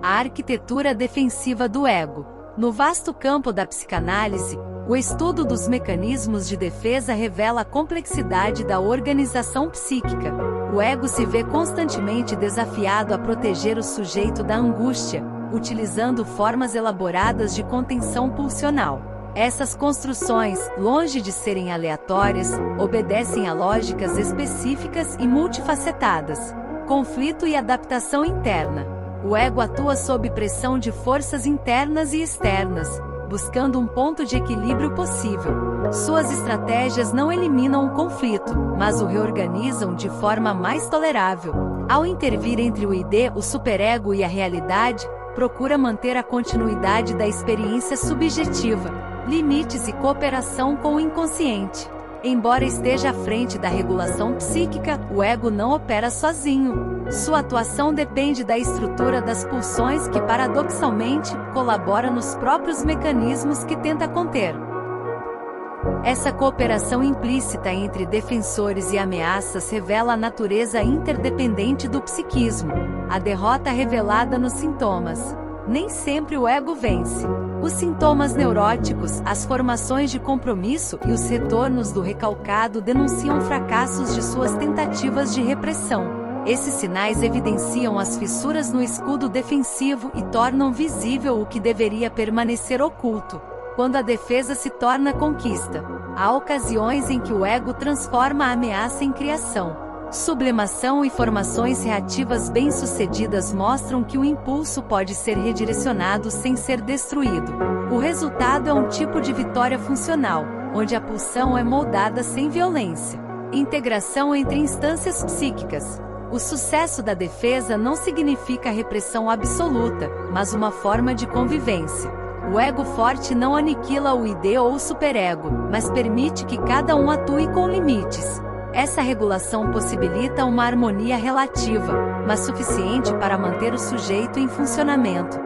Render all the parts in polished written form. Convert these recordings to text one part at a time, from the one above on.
a arquitetura defensiva do ego. No vasto campo da psicanálise, o estudo dos mecanismos de defesa revela a complexidade da organização psíquica. O ego se vê constantemente desafiado a proteger o sujeito da angústia, utilizando formas elaboradas de contenção pulsional. Essas construções, longe de serem aleatórias, obedecem a lógicas específicas e multifacetadas. Conflito e adaptação interna. O ego atua sob pressão de forças internas e externas, buscando um ponto de equilíbrio possível. Suas estratégias não eliminam o conflito, mas o reorganizam de forma mais tolerável. Ao intervir entre o id, o superego e a realidade, procura manter a continuidade da experiência subjetiva, limites e cooperação com o inconsciente. Embora esteja à frente da regulação psíquica, o ego não opera sozinho. Sua atuação depende da estrutura das pulsões que, paradoxalmente, colabora nos próprios mecanismos que tenta conter. Essa cooperação implícita entre defensores e ameaças revela a natureza interdependente do psiquismo, a derrota revelada nos sintomas. Nem sempre o ego vence. Os sintomas neuróticos, as formações de compromisso e os retornos do recalcado denunciam fracassos de suas tentativas de repressão. Esses sinais evidenciam as fissuras no escudo defensivo e tornam visível o que deveria permanecer oculto. Quando a defesa se torna conquista, há ocasiões em que o ego transforma a ameaça em criação. Sublimação e formações reativas bem-sucedidas mostram que o impulso pode ser redirecionado sem ser destruído. O resultado é um tipo de vitória funcional, onde a pulsão é moldada sem violência. Integração entre instâncias psíquicas. O sucesso da defesa não significa repressão absoluta, mas uma forma de convivência. O ego forte não aniquila o id ou o superego, mas permite que cada um atue com limites. Essa regulação possibilita uma harmonia relativa, mas suficiente para manter o sujeito em funcionamento.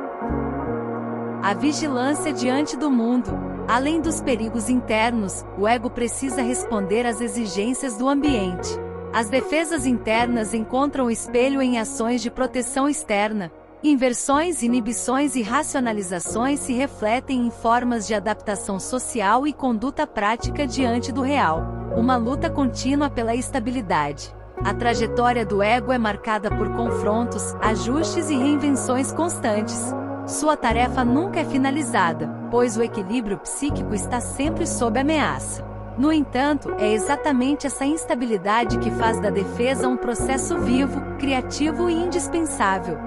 A vigilância diante do mundo. Além dos perigos internos, o ego precisa responder às exigências do ambiente. As defesas internas encontram espelho em ações de proteção externa. Inversões, inibições e racionalizações se refletem em formas de adaptação social e conduta prática diante do real. Uma luta contínua pela estabilidade. A trajetória do ego é marcada por confrontos, ajustes e reinvenções constantes. Sua tarefa nunca é finalizada, pois o equilíbrio psíquico está sempre sob ameaça. No entanto, é exatamente essa instabilidade que faz da defesa um processo vivo, criativo e indispensável.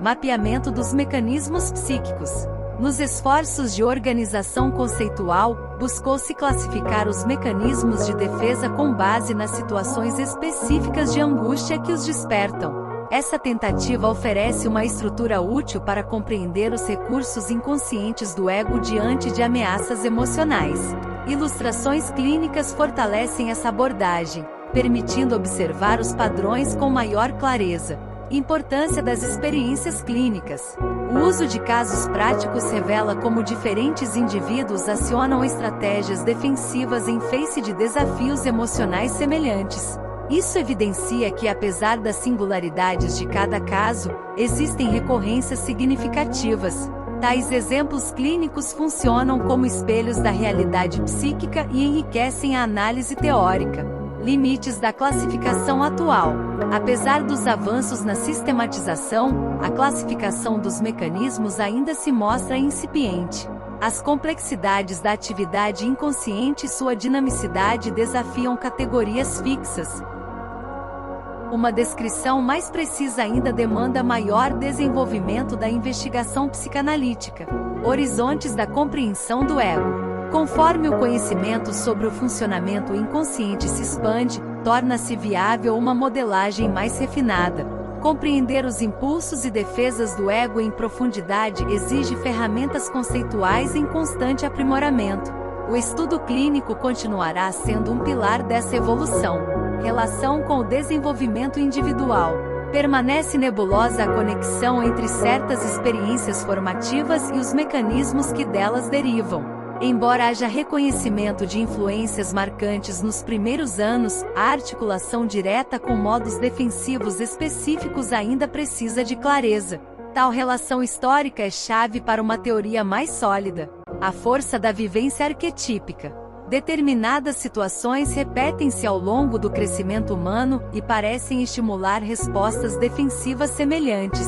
Mapeamento dos mecanismos psíquicos. Nos esforços de organização conceitual, buscou-se classificar os mecanismos de defesa com base nas situações específicas de angústia que os despertam. Essa tentativa oferece uma estrutura útil para compreender os recursos inconscientes do ego diante de ameaças emocionais. Ilustrações clínicas fortalecem essa abordagem, permitindo observar os padrões com maior clareza. Importância das experiências clínicas. O uso de casos práticos revela como diferentes indivíduos acionam estratégias defensivas em face de desafios emocionais semelhantes. Isso evidencia que, apesar das singularidades de cada caso, existem recorrências significativas. Tais exemplos clínicos funcionam como espelhos da realidade psíquica e enriquecem a análise teórica. Limites da classificação atual. Apesar dos avanços na sistematização, a classificação dos mecanismos ainda se mostra incipiente. As complexidades da atividade inconsciente e sua dinamicidade desafiam categorias fixas. Uma descrição mais precisa ainda demanda maior desenvolvimento da investigação psicanalítica. Horizontes da compreensão do ego. Conforme o conhecimento sobre o funcionamento inconsciente se expande, torna-se viável uma modelagem mais refinada. Compreender os impulsos e defesas do ego em profundidade exige ferramentas conceituais em constante aprimoramento. O estudo clínico continuará sendo um pilar dessa evolução. Relação com o desenvolvimento individual. Permanece nebulosa a conexão entre certas experiências formativas e os mecanismos que delas derivam. Embora haja reconhecimento de influências marcantes nos primeiros anos, a articulação direta com modos defensivos específicos ainda precisa de clareza. Tal relação histórica é chave para uma teoria mais sólida: a força da vivência arquetípica. Determinadas situações repetem-se ao longo do crescimento humano e parecem estimular respostas defensivas semelhantes.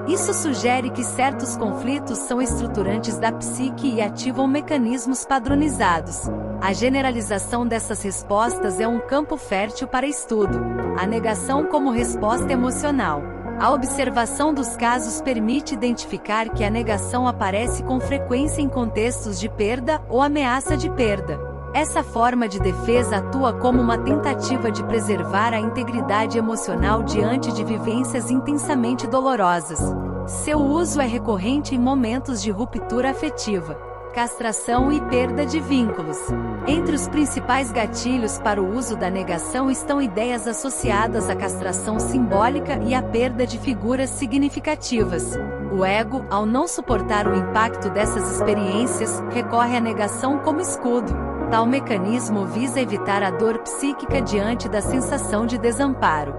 Isso sugere que certos conflitos são estruturantes da psique e ativam mecanismos padronizados. A generalização dessas respostas é um campo fértil para estudo. A negação como resposta emocional. A observação dos casos permite identificar que a negação aparece com frequência em contextos de perda ou ameaça de perda. Essa forma de defesa atua como uma tentativa de preservar a integridade emocional diante de vivências intensamente dolorosas. Seu uso é recorrente em momentos de ruptura afetiva, castração e perda de vínculos. Entre os principais gatilhos para o uso da negação estão ideias associadas à castração simbólica e à perda de figuras significativas. O ego, ao não suportar o impacto dessas experiências, recorre à negação como escudo. Tal mecanismo visa evitar a dor psíquica diante da sensação de desamparo.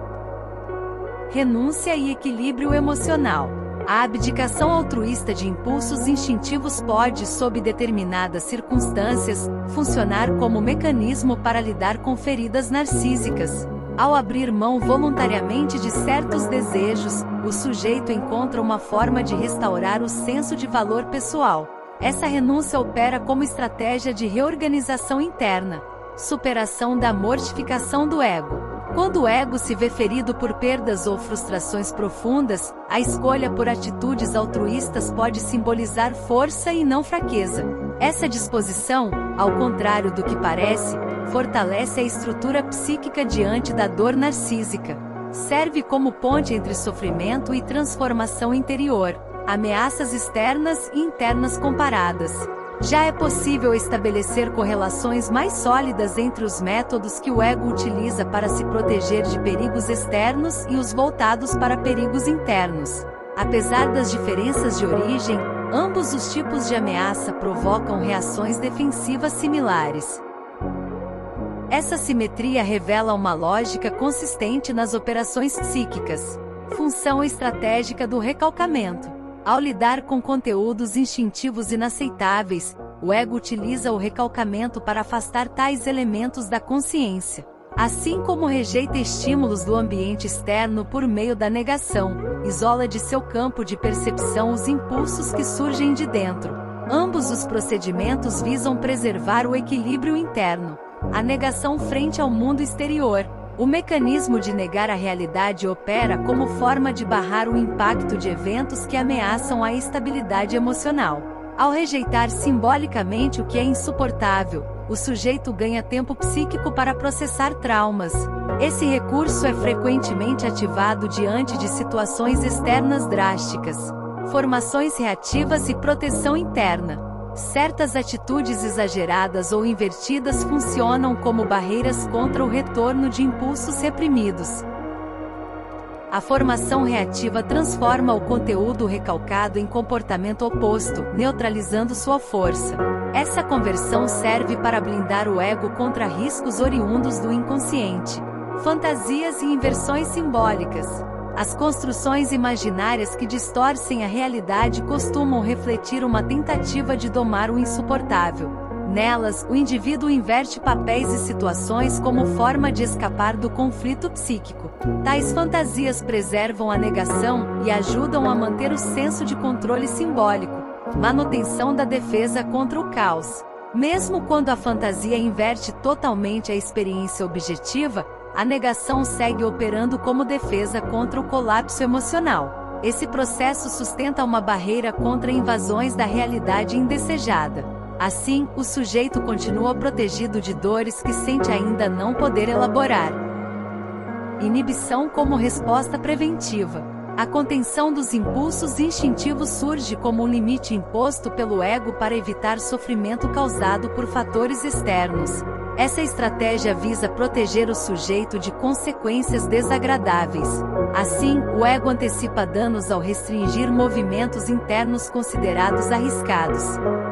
Renúncia e equilíbrio emocional. A abdicação altruísta de impulsos instintivos pode, sob determinadas circunstâncias, funcionar como mecanismo para lidar com feridas narcísicas. Ao abrir mão voluntariamente de certos desejos, o sujeito encontra uma forma de restaurar o senso de valor pessoal. Essa renúncia opera como estratégia de reorganização interna. Superação da mortificação do ego. Quando o ego se vê ferido por perdas ou frustrações profundas, a escolha por atitudes altruístas pode simbolizar força e não fraqueza. Essa disposição, ao contrário do que parece, fortalece a estrutura psíquica diante da dor narcísica. Serve como ponte entre sofrimento e transformação interior, ameaças externas e internas comparadas. Já é possível estabelecer correlações mais sólidas entre os métodos que o ego utiliza para se proteger de perigos externos e os voltados para perigos internos. Apesar das diferenças de origem, ambos os tipos de ameaça provocam reações defensivas similares. Essa simetria revela uma lógica consistente nas operações psíquicas. Função estratégica do recalcamento. Ao lidar com conteúdos instintivos inaceitáveis, o ego utiliza o recalcamento para afastar tais elementos da consciência. Assim como rejeita estímulos do ambiente externo por meio da negação, isola de seu campo de percepção os impulsos que surgem de dentro. Ambos os procedimentos visam preservar o equilíbrio interno. A negação frente ao mundo exterior. O mecanismo de negar a realidade opera como forma de barrar o impacto de eventos que ameaçam a estabilidade emocional. Ao rejeitar simbolicamente o que é insuportável, o sujeito ganha tempo psíquico para processar traumas. Esse recurso é frequentemente ativado diante de situações externas drásticas. Formações reativas e proteção interna. Certas atitudes exageradas ou invertidas funcionam como barreiras contra o retorno de impulsos reprimidos. A formação reativa transforma o conteúdo recalcado em comportamento oposto, neutralizando sua força. Essa conversão serve para blindar o ego contra riscos oriundos do inconsciente. Fantasias e inversões simbólicas. As construções imaginárias que distorcem a realidade costumam refletir uma tentativa de domar o insuportável. Nelas, o indivíduo inverte papéis e situações como forma de escapar do conflito psíquico. Tais fantasias preservam a negação e ajudam a manter o senso de controle simbólico, manutenção da defesa contra o caos. Mesmo quando a fantasia inverte totalmente a experiência objetiva, a negação segue operando como defesa contra o colapso emocional. Esse processo sustenta uma barreira contra invasões da realidade indesejada. Assim, o sujeito continua protegido de dores que sente ainda não poder elaborar. Inibição como resposta preventiva. A contenção dos impulsos instintivos surge como um limite imposto pelo ego para evitar sofrimento causado por fatores externos. Essa estratégia visa proteger o sujeito de consequências desagradáveis. Assim, o ego antecipa danos ao restringir movimentos internos considerados arriscados.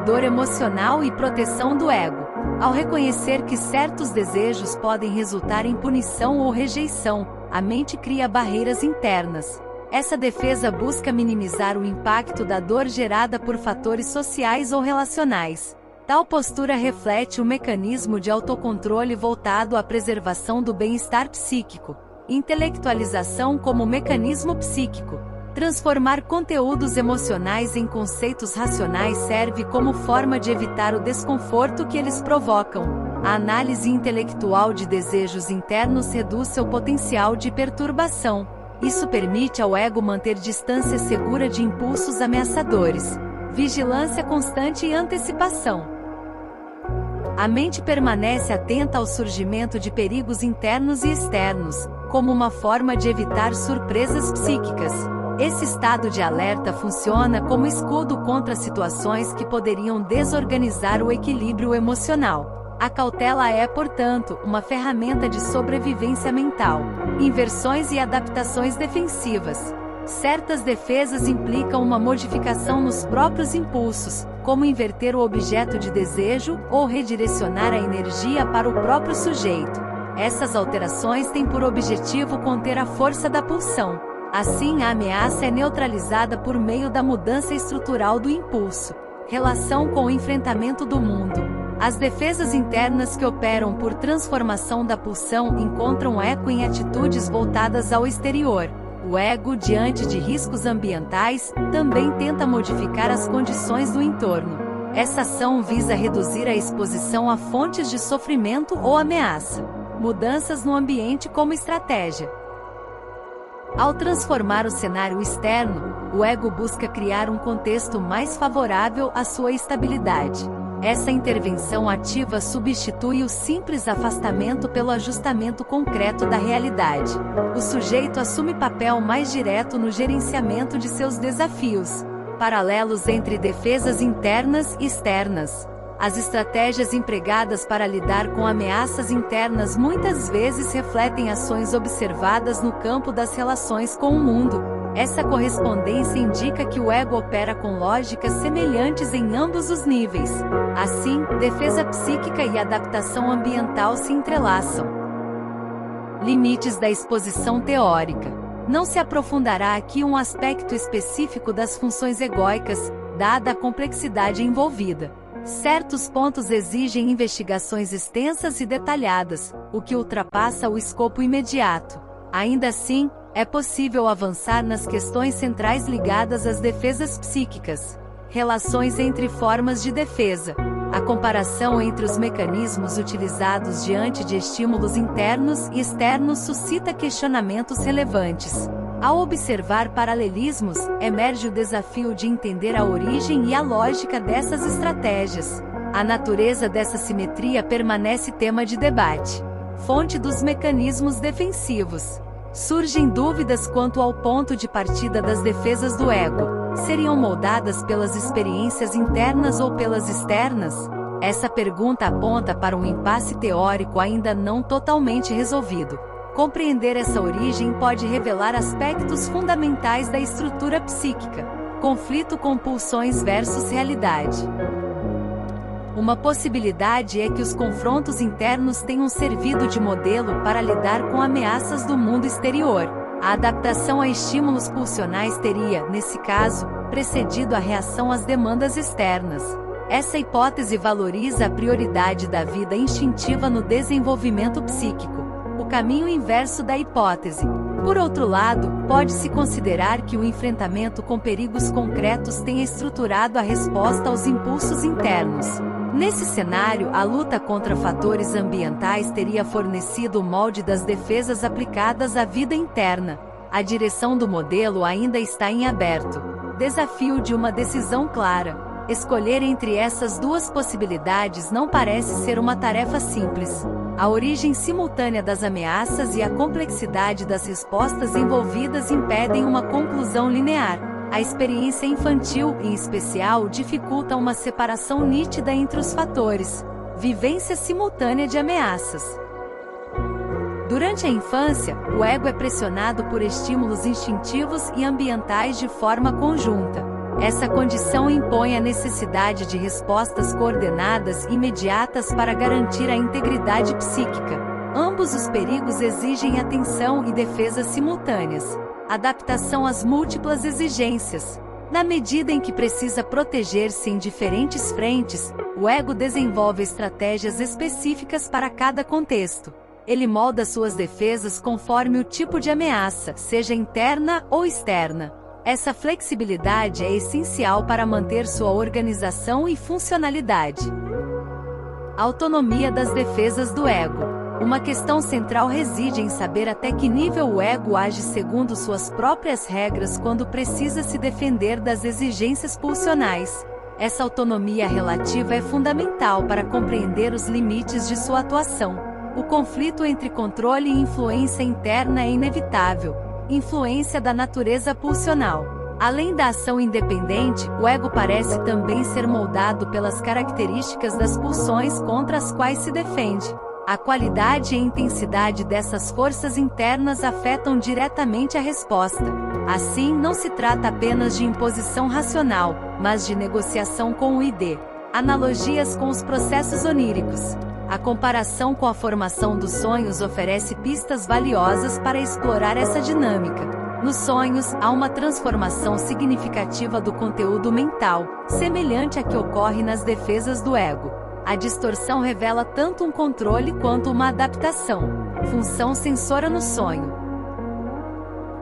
Dor emocional e proteção do ego. Ao reconhecer que certos desejos podem resultar em punição ou rejeição, a mente cria barreiras internas. Essa defesa busca minimizar o impacto da dor gerada por fatores sociais ou relacionais. Tal postura reflete o mecanismo de autocontrole voltado à preservação do bem-estar psíquico. Intelectualização como mecanismo psíquico. Transformar conteúdos emocionais em conceitos racionais serve como forma de evitar o desconforto que eles provocam. A análise intelectual de desejos internos reduz seu potencial de perturbação. Isso permite ao ego manter distância segura de impulsos ameaçadores. Vigilância constante e antecipação. A mente permanece atenta ao surgimento de perigos internos e externos, como uma forma de evitar surpresas psíquicas. Esse estado de alerta funciona como escudo contra situações que poderiam desorganizar o equilíbrio emocional. A cautela é, portanto, uma ferramenta de sobrevivência mental. Inversões e adaptações defensivas. Certas defesas implicam uma modificação nos próprios impulsos, como inverter o objeto de desejo ou redirecionar a energia para o próprio sujeito. Essas alterações têm por objetivo conter a força da pulsão. Assim, a ameaça é neutralizada por meio da mudança estrutural do impulso. Relação com o enfrentamento do mundo. As defesas internas que operam por transformação da pulsão encontram eco em atitudes voltadas ao exterior. O ego, diante de riscos ambientais, também tenta modificar as condições do entorno. Essa ação visa reduzir a exposição a fontes de sofrimento ou ameaça. Mudanças no ambiente como estratégia. Ao transformar o cenário externo, o ego busca criar um contexto mais favorável à sua estabilidade. Essa intervenção ativa substitui o simples afastamento pelo ajustamento concreto da realidade. O sujeito assume papel mais direto no gerenciamento de seus desafios. Paralelos entre defesas internas e externas. As estratégias empregadas para lidar com ameaças internas muitas vezes refletem ações observadas no campo das relações com o mundo. Essa correspondência indica que o ego opera com lógicas semelhantes em ambos os níveis. Assim, defesa psíquica e adaptação ambiental se entrelaçam. Limites da exposição teórica. Não se aprofundará aqui um aspecto específico das funções egóicas, dada a complexidade envolvida. Certos pontos exigem investigações extensas e detalhadas, o que ultrapassa o escopo imediato. Ainda assim, é possível avançar nas questões centrais ligadas às defesas psíquicas. Relações entre formas de defesa. A comparação entre os mecanismos utilizados diante de estímulos internos e externos suscita questionamentos relevantes. Ao observar paralelismos, emerge o desafio de entender a origem e a lógica dessas estratégias. A natureza dessa simetria permanece tema de debate. Fonte dos mecanismos defensivos. Surgem dúvidas quanto ao ponto de partida das defesas do ego. Seriam moldadas pelas experiências internas ou pelas externas? Essa pergunta aponta para um impasse teórico ainda não totalmente resolvido. Compreender essa origem pode revelar aspectos fundamentais da estrutura psíquica. Conflito com pulsões versus realidade. Uma possibilidade é que os confrontos internos tenham servido de modelo para lidar com ameaças do mundo exterior. A adaptação a estímulos pulsionais teria, nesse caso, precedido a reação às demandas externas. Essa hipótese valoriza a prioridade da vida instintiva no desenvolvimento psíquico. O caminho inverso da hipótese. Por outro lado, pode-se considerar que o enfrentamento com perigos concretos tenha estruturado a resposta aos impulsos internos. Nesse cenário, a luta contra fatores ambientais teria fornecido o molde das defesas aplicadas à vida interna. A direção do modelo ainda está em aberto. Desafio de uma decisão clara. Escolher entre essas duas possibilidades não parece ser uma tarefa simples. A origem simultânea das ameaças e a complexidade das respostas envolvidas impedem uma conclusão linear. A experiência infantil, em especial, dificulta uma separação nítida entre os fatores. Vivência simultânea de ameaças. Durante a infância, o ego é pressionado por estímulos instintivos e ambientais de forma conjunta. Essa condição impõe a necessidade de respostas coordenadas imediatas para garantir a integridade psíquica. Ambos os perigos exigem atenção e defesa simultâneas. Adaptação às múltiplas exigências. Na medida em que precisa proteger-se em diferentes frentes, o ego desenvolve estratégias específicas para cada contexto. Ele molda suas defesas conforme o tipo de ameaça, seja interna ou externa. Essa flexibilidade é essencial para manter sua organização e funcionalidade. Autonomia das defesas do ego. Uma questão central reside em saber até que nível o ego age segundo suas próprias regras quando precisa se defender das exigências pulsionais. Essa autonomia relativa é fundamental para compreender os limites de sua atuação. O conflito entre controle e influência interna é inevitável. Influência da natureza pulsional. Além da ação independente, o ego parece também ser moldado pelas características das pulsões contra as quais se defende. A qualidade e intensidade dessas forças internas afetam diretamente a resposta. Assim, não se trata apenas de imposição racional, mas de negociação com o ID. Analogias com os processos oníricos. A comparação com a formação dos sonhos oferece pistas valiosas para explorar essa dinâmica. Nos sonhos, há uma transformação significativa do conteúdo mental, semelhante à que ocorre nas defesas do ego. A distorção revela tanto um controle quanto uma adaptação. Função sensora no sonho.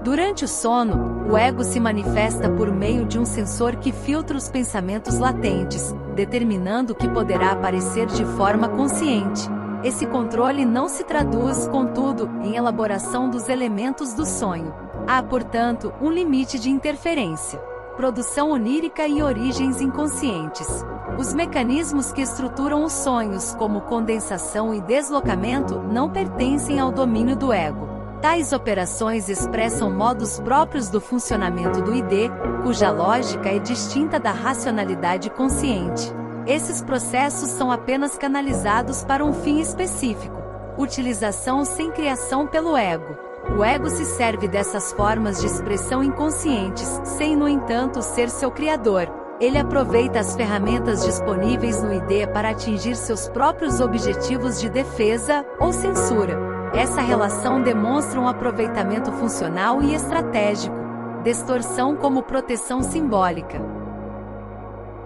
Durante o sono, o ego se manifesta por meio de um sensor que filtra os pensamentos latentes, determinando o que poderá aparecer de forma consciente. Esse controle não se traduz, contudo, em elaboração dos elementos do sonho. Há, portanto, um limite de interferência. Produção onírica e origens inconscientes. Os mecanismos que estruturam os sonhos, como condensação e deslocamento, não pertencem ao domínio do ego. Tais operações expressam modos próprios do funcionamento do ID, cuja lógica é distinta da racionalidade consciente. Esses processos são apenas canalizados para um fim específico. Utilização sem criação pelo ego. O ego se serve dessas formas de expressão inconscientes, sem, no entanto, ser seu criador. Ele aproveita as ferramentas disponíveis no ID para atingir seus próprios objetivos de defesa ou censura. Essa relação demonstra um aproveitamento funcional e estratégico. Distorção como proteção simbólica.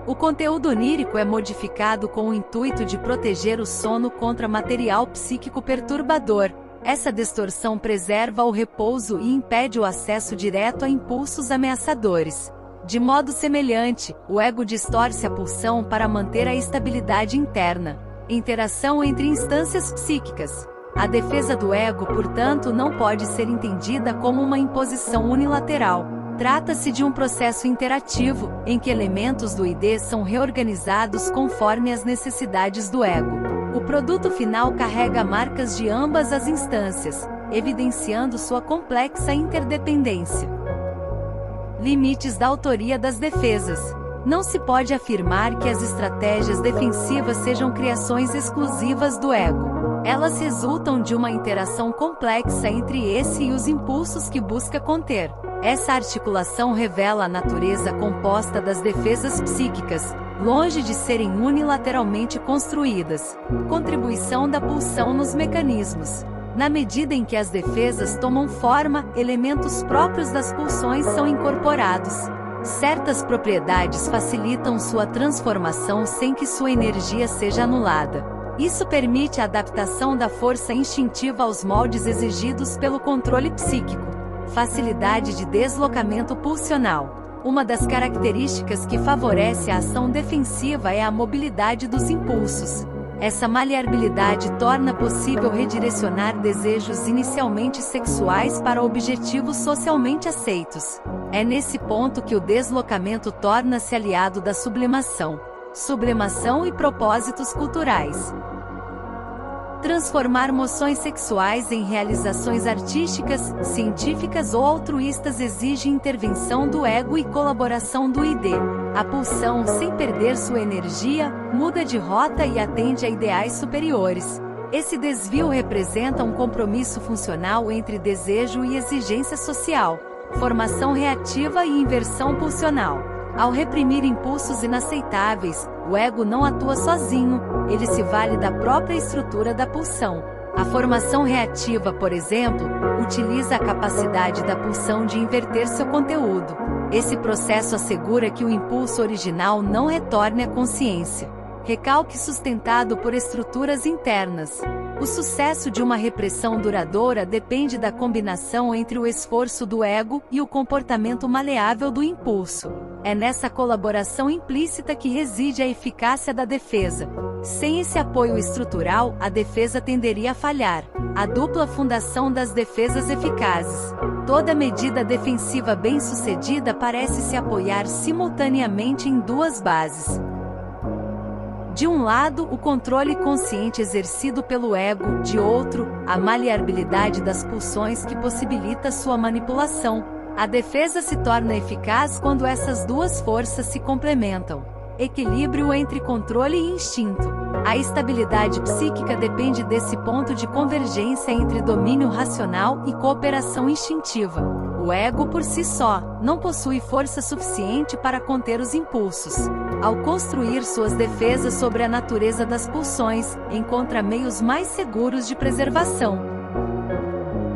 O conteúdo onírico é modificado com o intuito de proteger o sono contra material psíquico perturbador. Essa distorção preserva o repouso e impede o acesso direto a impulsos ameaçadores. De modo semelhante, o ego distorce a pulsão para manter a estabilidade interna. Interação entre instâncias psíquicas. A defesa do ego, portanto, não pode ser entendida como uma imposição unilateral. Trata-se de um processo interativo, em que elementos do ID são reorganizados conforme as necessidades do ego. O produto final carrega marcas de ambas as instâncias, evidenciando sua complexa interdependência. Limites da autoria das defesas. Não se pode afirmar que as estratégias defensivas sejam criações exclusivas do ego. Elas resultam de uma interação complexa entre esse e os impulsos que busca conter. Essa articulação revela a natureza composta das defesas psíquicas, longe de serem unilateralmente construídas. Contribuição da pulsão nos mecanismos. Na medida em que as defesas tomam forma, elementos próprios das pulsões são incorporados. Certas propriedades facilitam sua transformação sem que sua energia seja anulada. Isso permite a adaptação da força instintiva aos moldes exigidos pelo controle psíquico. Facilidade de deslocamento pulsional. Uma das características que favorece a ação defensiva é a mobilidade dos impulsos. Essa maleabilidade torna possível redirecionar desejos inicialmente sexuais para objetivos socialmente aceitos. É nesse ponto que o deslocamento torna-se aliado da sublimação. Sublimação e propósitos culturais. Transformar moções sexuais em realizações artísticas, científicas ou altruístas exige intervenção do ego e colaboração do ID. A pulsão, sem perder sua energia, muda de rota e atende a ideais superiores. Esse desvio representa um compromisso funcional entre desejo e exigência social, formação reativa e inversão pulsional. Ao reprimir impulsos inaceitáveis, o ego não atua sozinho, ele se vale da própria estrutura da pulsão. A formação reativa, por exemplo, utiliza a capacidade da pulsão de inverter seu conteúdo. Esse processo assegura que o impulso original não retorne à consciência. Recalque sustentado por estruturas internas. O sucesso de uma repressão duradoura depende da combinação entre o esforço do ego e o comportamento maleável do impulso. É nessa colaboração implícita que reside a eficácia da defesa. Sem esse apoio estrutural, a defesa tenderia a falhar. A dupla fundação das defesas eficazes. Toda medida defensiva bem-sucedida parece se apoiar simultaneamente em duas bases. De um lado, o controle consciente exercido pelo ego, de outro, a maleabilidade das pulsões que possibilita sua manipulação. A defesa se torna eficaz quando essas duas forças se complementam. Equilíbrio entre controle e instinto. A estabilidade psíquica depende desse ponto de convergência entre domínio racional e cooperação instintiva. O ego por si só não possui força suficiente para conter os impulsos. Ao construir suas defesas sobre a natureza das pulsões, encontra meios mais seguros de preservação.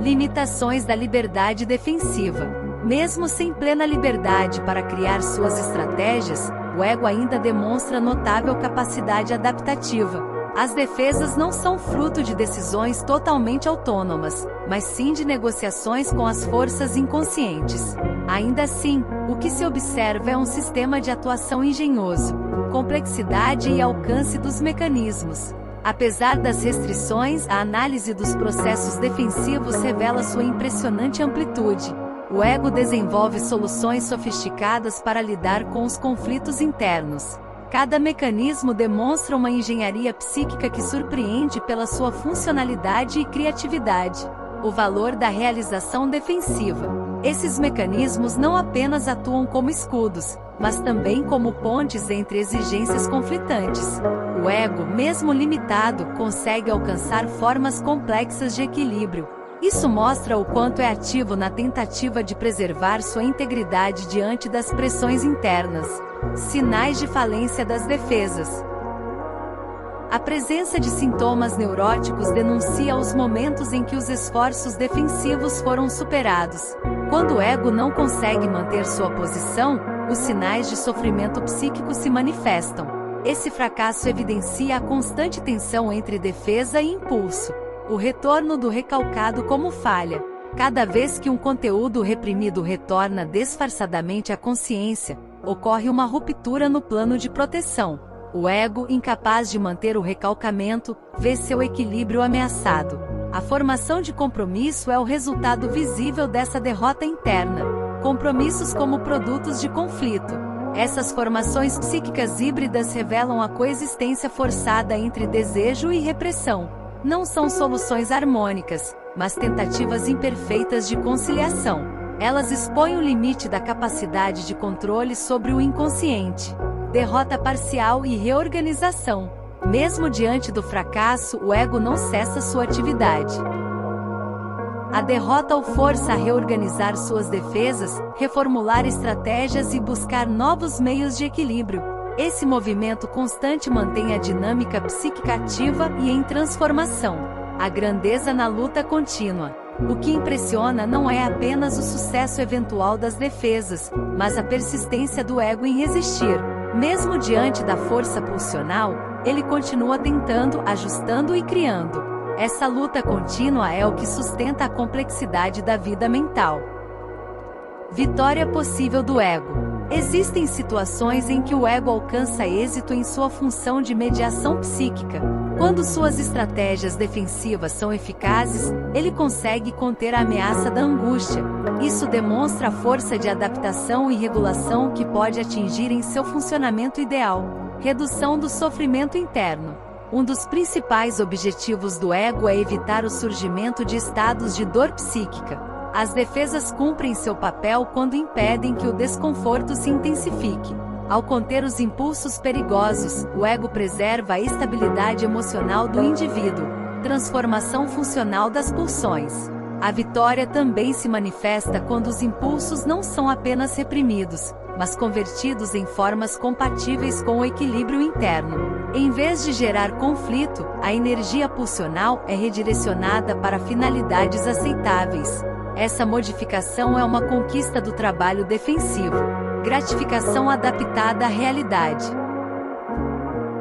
Limitações da liberdade defensiva. Mesmo sem plena liberdade para criar suas estratégias, o ego ainda demonstra notável capacidade adaptativa. As defesas não são fruto de decisões totalmente autônomas, mas sim de negociações com as forças inconscientes. Ainda assim, o que se observa é um sistema de atuação engenhoso, complexidade e alcance dos mecanismos. Apesar das restrições, a análise dos processos defensivos revela sua impressionante amplitude. O ego desenvolve soluções sofisticadas para lidar com os conflitos internos. Cada mecanismo demonstra uma engenharia psíquica que surpreende pela sua funcionalidade e criatividade. O valor da realização defensiva. Esses mecanismos não apenas atuam como escudos, mas também como pontes entre exigências conflitantes. O ego, mesmo limitado, consegue alcançar formas complexas de equilíbrio. Isso mostra o quanto é ativo na tentativa de preservar sua integridade diante das pressões internas. Sinais de falência das defesas. A presença de sintomas neuróticos denuncia os momentos em que os esforços defensivos foram superados. Quando o ego não consegue manter sua posição, os sinais de sofrimento psíquico se manifestam. Esse fracasso evidencia a constante tensão entre defesa e impulso. O retorno do recalcado como falha. Cada vez que um conteúdo reprimido retorna disfarçadamente à consciência, ocorre uma ruptura no plano de proteção. O ego, incapaz de manter o recalcamento, vê seu equilíbrio ameaçado. A formação de compromisso é o resultado visível dessa derrota interna. Compromissos como produtos de conflito. Essas formações psíquicas híbridas revelam a coexistência forçada entre desejo e repressão. Não são soluções harmônicas, mas tentativas imperfeitas de conciliação. Elas expõem o limite da capacidade de controle sobre o inconsciente. Derrota parcial e reorganização. Mesmo diante do fracasso, o ego não cessa sua atividade. A derrota o força a reorganizar suas defesas, reformular estratégias e buscar novos meios de equilíbrio. Esse movimento constante mantém a dinâmica psíquica ativa e em transformação. A grandeza na luta contínua. O que impressiona não é apenas o sucesso eventual das defesas, mas a persistência do ego em resistir. Mesmo diante da força pulsional, ele continua tentando, ajustando e criando. Essa luta contínua é o que sustenta a complexidade da vida mental. Vitória possível do ego. Existem situações em que o ego alcança êxito em sua função de mediação psíquica. Quando suas estratégias defensivas são eficazes, ele consegue conter a ameaça da angústia. Isso demonstra a força de adaptação e regulação que pode atingir em seu funcionamento ideal. Redução do sofrimento interno. Um dos principais objetivos do ego é evitar o surgimento de estados de dor psíquica. As defesas cumprem seu papel quando impedem que o desconforto se intensifique. Ao conter os impulsos perigosos, o ego preserva a estabilidade emocional do indivíduo. Transformação funcional das pulsões. A vitória também se manifesta quando os impulsos não são apenas reprimidos, mas convertidos em formas compatíveis com o equilíbrio interno. Em vez de gerar conflito, a energia pulsional é redirecionada para finalidades aceitáveis. Essa modificação é uma conquista do trabalho defensivo. Gratificação adaptada à realidade.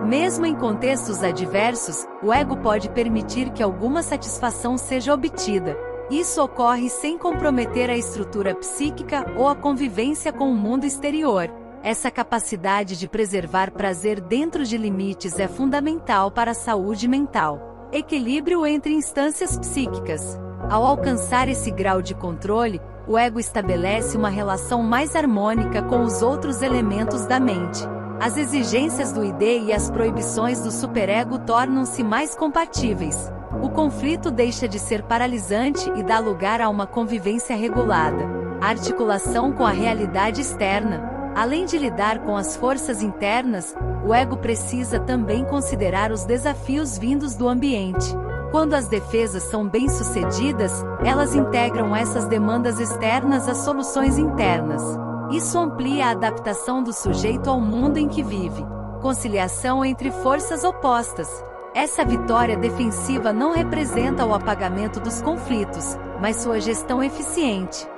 Mesmo em contextos adversos, o ego pode permitir que alguma satisfação seja obtida. Isso ocorre sem comprometer a estrutura psíquica ou a convivência com o mundo exterior. Essa capacidade de preservar prazer dentro de limites é fundamental para a saúde mental. Equilíbrio entre instâncias psíquicas. Ao alcançar esse grau de controle, o ego estabelece uma relação mais harmônica com os outros elementos da mente. As exigências do id e as proibições do superego tornam-se mais compatíveis. O conflito deixa de ser paralisante e dá lugar a uma convivência regulada. A articulação com a realidade externa. Além de lidar com as forças internas, o ego precisa também considerar os desafios vindos do ambiente. Quando as defesas são bem-sucedidas, elas integram essas demandas externas às soluções internas. Isso amplia a adaptação do sujeito ao mundo em que vive. Conciliação entre forças opostas. Essa vitória defensiva não representa o apagamento dos conflitos, mas sua gestão eficiente.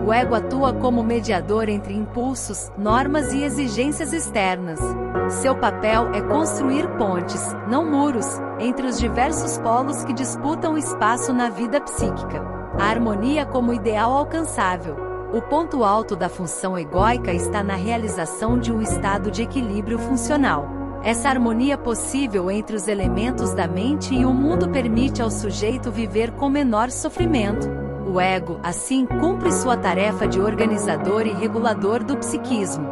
O ego atua como mediador entre impulsos, normas e exigências externas. Seu papel é construir pontes, não muros, entre os diversos polos que disputam espaço na vida psíquica. A harmonia como ideal alcançável. O ponto alto da função egóica está na realização de um estado de equilíbrio funcional. Essa harmonia possível entre os elementos da mente e o mundo permite ao sujeito viver com menor sofrimento. O ego, assim, cumpre sua tarefa de organizador e regulador do psiquismo.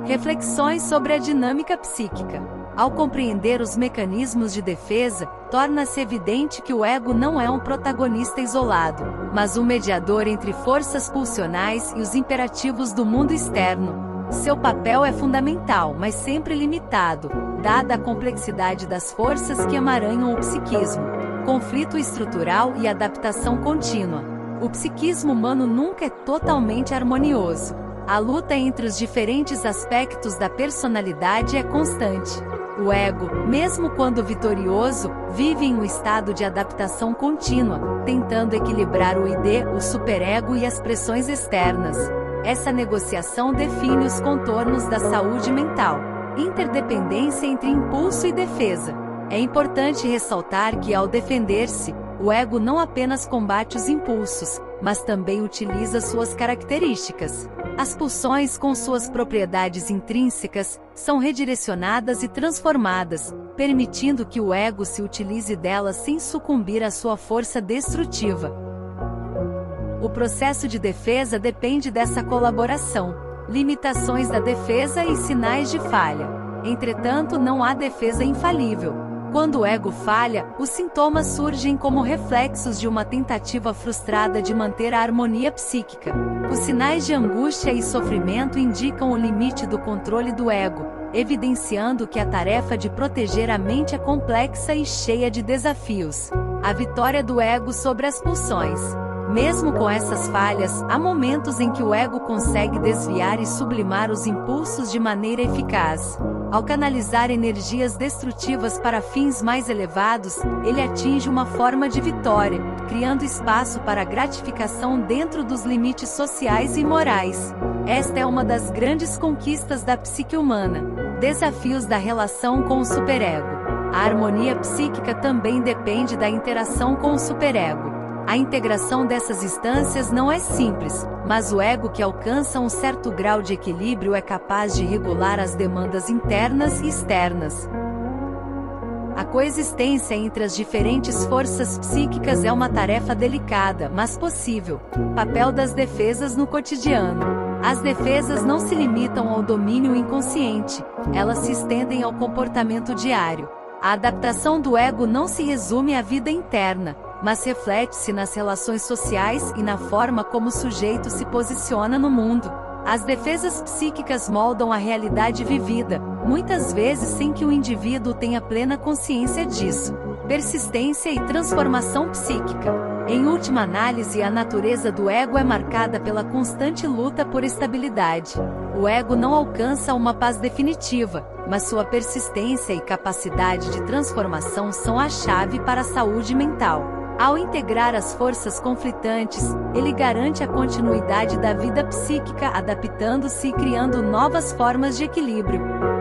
Reflexões sobre a dinâmica psíquica. Ao compreender os mecanismos de defesa, torna-se evidente que o ego não é um protagonista isolado, mas um mediador entre forças pulsionais e os imperativos do mundo externo. Seu papel é fundamental, mas sempre limitado, dada a complexidade das forças que emaranham o psiquismo. Conflito estrutural e adaptação contínua. O psiquismo humano nunca é totalmente harmonioso. A luta entre os diferentes aspectos da personalidade é constante. O ego, mesmo quando vitorioso, vive em um estado de adaptação contínua, tentando equilibrar o id, o superego e as pressões externas. Essa negociação define os contornos da saúde mental. Interdependência entre impulso e defesa. É importante ressaltar que, ao defender-se, o ego não apenas combate os impulsos, mas também utiliza suas características. As pulsões com suas propriedades intrínsecas são redirecionadas e transformadas, permitindo que o ego se utilize delas sem sucumbir à sua força destrutiva. O processo de defesa depende dessa colaboração. Limitações da defesa e sinais de falha. Entretanto, não há defesa infalível. Quando o ego falha, os sintomas surgem como reflexos de uma tentativa frustrada de manter a harmonia psíquica. Os sinais de angústia e sofrimento indicam o limite do controle do ego, evidenciando que a tarefa de proteger a mente é complexa e cheia de desafios. A vitória do ego sobre as pulsões. Mesmo com essas falhas, há momentos em que o ego consegue desviar e sublimar os impulsos de maneira eficaz. Ao canalizar energias destrutivas para fins mais elevados, ele atinge uma forma de vitória, criando espaço para gratificação dentro dos limites sociais e morais. Esta é uma das grandes conquistas da psique humana. Desafios da relação com o superego. A harmonia psíquica também depende da interação com o superego. A integração dessas instâncias não é simples, mas o ego que alcança um certo grau de equilíbrio é capaz de regular as demandas internas e externas. A coexistência entre as diferentes forças psíquicas é uma tarefa delicada, mas possível. Papel das defesas no cotidiano. As defesas não se limitam ao domínio inconsciente, elas se estendem ao comportamento diário. A adaptação do ego não se resume à vida interna, mas reflete-se nas relações sociais e na forma como o sujeito se posiciona no mundo. As defesas psíquicas moldam a realidade vivida, muitas vezes sem que o indivíduo tenha plena consciência disso. Persistência e transformação psíquica. Em última análise, a natureza do ego é marcada pela constante luta por estabilidade. O ego não alcança uma paz definitiva, mas sua persistência e capacidade de transformação são a chave para a saúde mental. Ao integrar as forças conflitantes, ele garante a continuidade da vida psíquica, adaptando-se e criando novas formas de equilíbrio.